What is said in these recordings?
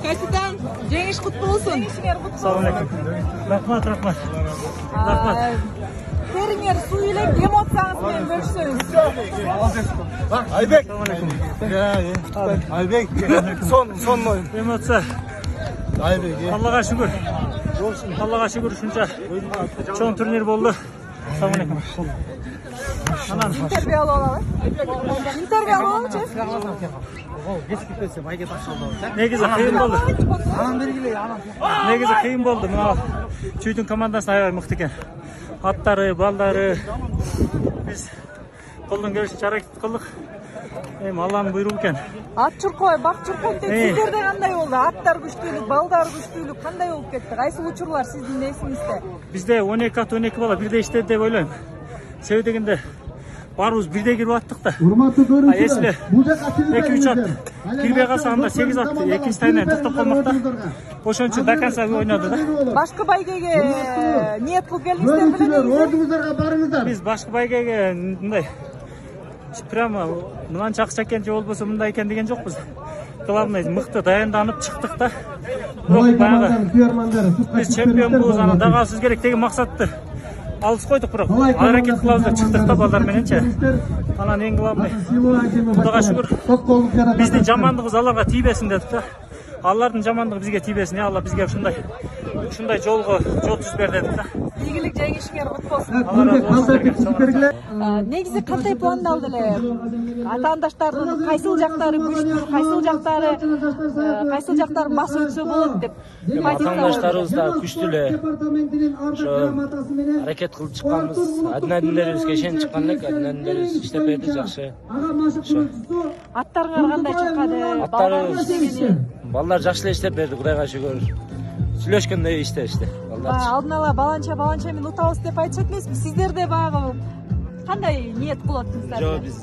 Капитан, жеңиш куту болсун. Assalomu alaykum. Rahmat. Териңер суу илеп эмоцияңыз менен бөлүшсөңүз. Айбек. Айбек. Son Эмоция. Айбек. Аллага шүгүр. Аллага шүгүр ушунча чоң турнир болду. Assalomu alaykum. Анан Интервью алалы. Интервью алалычы. негизи кыйын болду. Негизи кыйын болду. Мына Чүйдүн командасы аябай мыкты экен. Аттары, балдары. Биз колдон келишинче аракет кылдык. Эми Алланын буйругу экен. Ат чуркой, бак чуркой деп сиздерде кандай болду? Аттар күчтүүлүк, балдар күчтүүлүк кандай болуп кетти? Кайсы учурлар сиздин эсиңизде? Бизде 12 ат 12 бала бирдей иштеди деп ойлойм. Себеби дегенде баарыбыз бирдей кирип аттык да. Эсиле 2-3 ат кирбей калса анда 8 ат экинчи таймен токтоп калмак да. Ошон үчүн до конца ойноду да. Башкы байгеге ниет кылып келдиңиздер беле? Ордуңуздарга барыңыздар. Биз башкы байгеге мындай прямо мынанча акча экен же болбосо мындай экен деген жокпуз. Главное мыкты даянданып чыктык да. Бирок баягы биз чемпионбуз, аны дагалсыз керек деген максатты алып койдук, бирок аракет кылабыз деп чыктык да балдар мененчи. Анан эң главный Кудайга шүгүр биздин жамандыгыбыз аларга тийбесин дедик да. Алардын жамандыгы бизге тийбесин. Алла бизге ушундай жолго жол түзбөр дедик да. Ийгилик жеңишиңер кут болсун. Алар Негизи кандай пландалды эле? Атаандаштардын кайсыл жактары күчтүү, кайсыл жактары басып өтсө болот деп. Атаандаштарыбыз да күчтүү эле. Ошо аракет кылып чыкканбыз. Адинадиндерибизге ишенип чыккан элек, адинадиндерибиз иштеп берди, жакшы. Аттарыңар кандай чыккады? Аттарыбыз балдар жакшы эле иштеп берди, Кудайга шүгүр. Сүйлөшкөндөй иштешти балдар. Алдын ала баланча менен утабыз деп айтышат эмеспи? Сиздерде багы кандай ниет кылып аттыңыздар? Жок, биз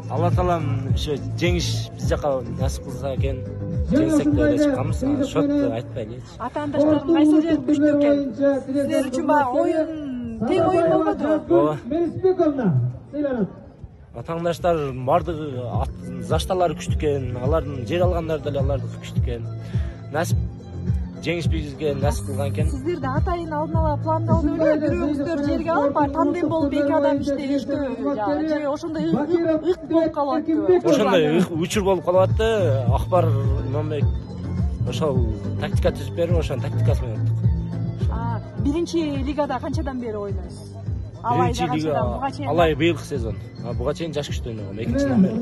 Алла таалам ошо жеңиш биз жака насип кылса экен. Жеңсек деп чыкканбыз, шотто айтпайлычы. Атаандаштардын кайсыл жери күчтүү экен? Сиздер үчүн баягы оюн тең оюн болбодубу? Атаандаштар бардыгы зашталары күчтүү экен, алардын жер алгандар деле алардыкы күчтүү экен. Насип жеңиш бизге насип кылган экен. Сиздерде атайын алдын ала пландалды беле? Бирөөңүздөр жерге алып, тандем болуп эки адам иштештүү, же ошондой ык болуп калып аттыбы? Ошондой учур болуп калып атты. Акбар Номбек ошол тактика түзүп берип, ошонун тактикасы менен аттык. Биринчи лигада канчадан бери ойнойсуз? Биринчи лига алай быйылкы сезон. Буга чейин жаш күчтө ойногом, экинчиден бери.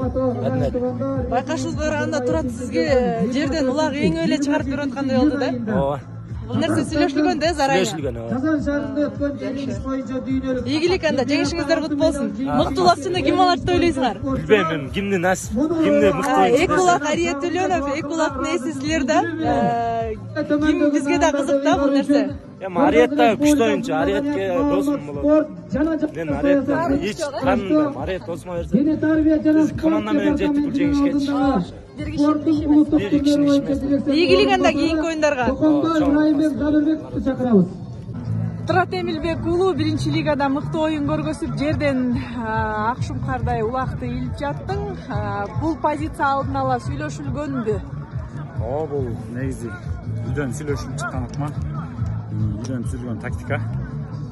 Байкашыбызга караганда Турат сизге жерден улак эңөө эле чыгарып берип аткандай болду да? Ооба. Бул нерсе сүйлөшүлгөн да зарайы? Сүйлөшүлгөн, ооба. Казан шаарында өткөн жеңиш боюнча дүйнөлүк. Ийгилик анда, жеңишиңиздер кут болсун. Мыктуулук үчүн ким алат деп ойлойсуңар? Билбейм, кимди насип, кимди мыкты ойнойт. Эки улак Ариет Төлөнов, эки улактын ээси силер да. Ким бизге да кызык да бул нерсе. Эми Ариет да күчтүү ойунчу, Ариетке досум болот. Мен Ариеттен эч тааныбайм, Ариет досума берсе. Биз команда менен жеттик бул жеңишкечи. Бир кишинин иши эмес. Бир кишинин иши эмес. Ийгилик анда кийинки оюндарга. Чакырабыз. Турат Эмилбек уулу биринчи лигада мыкты оюн көргөзүп, жерден ак шумкардай улакты илип жаттың. Бул позиция алдын ала сүйлөшүлгөнбү? Ооба, бул негизи үйдөн сүйлөшүлүп чыккан ыкман. Үйдөн түзүлгөн тактика.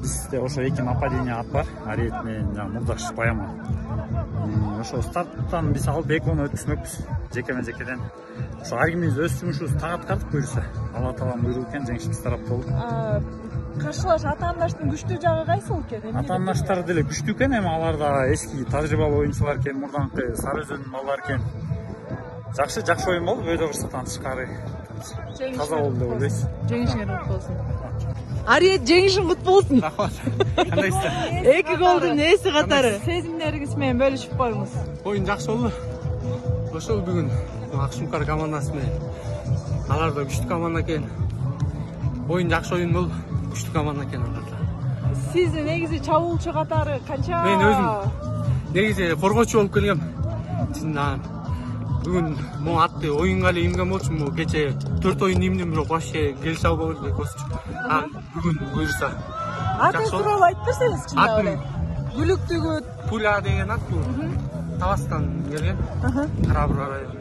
Бизде ошо эки нападение ат бар. Ариет менен Мурдаш Баяма. Ошо старттан биз алып экөөнү өткүзмөкпүз. Жекеме-жекеден. Ошо ар кимибиз өз жумушубузду аткардык буюрса. Алла тааланын буйругу экен, жеңиш биз тарапта болду. Каршылаш атаандаштын күчтүү жагы кайсыл экен? Атаандаштар деле күчтүү экен, эми алар да эски тажрыйбалуу оюнчулар экен, мурданкы Сары Өзөндүн балдар экен. Жакшы оюн болуп, өйдө кырсыктан тышкары таза болду деп ойлойбуз. Жеңишиңер кут болсун. Ариет, жеңишиң кут болсун. Рахмат. Кандайсыздар? Эки голдун ээси катары. Сезимдериңиз менен бөлүшүп коюңуз. Оюн жакшы болду. Ошол бүгүн Акшумкар командасы менен. Алар да күчтүү команда экен. Оюн жакшы оюн болду. Күчтүү команда экен алар да. Сиз негизи чабуулчу катары канча? Мен өзүм негизи коргоочу болуп келгем. Бүгүн могу атты оюнга эле имген болчумун. Бул кече 4 оюн имдим, бирок вообще келише албай элек болчу. Бүгүн буюрса. Атын тууралуу айтып берсеңиз чындап эле. Бүлүктүгү Пуля деген ат бул. Табастан келген. Кара бур району.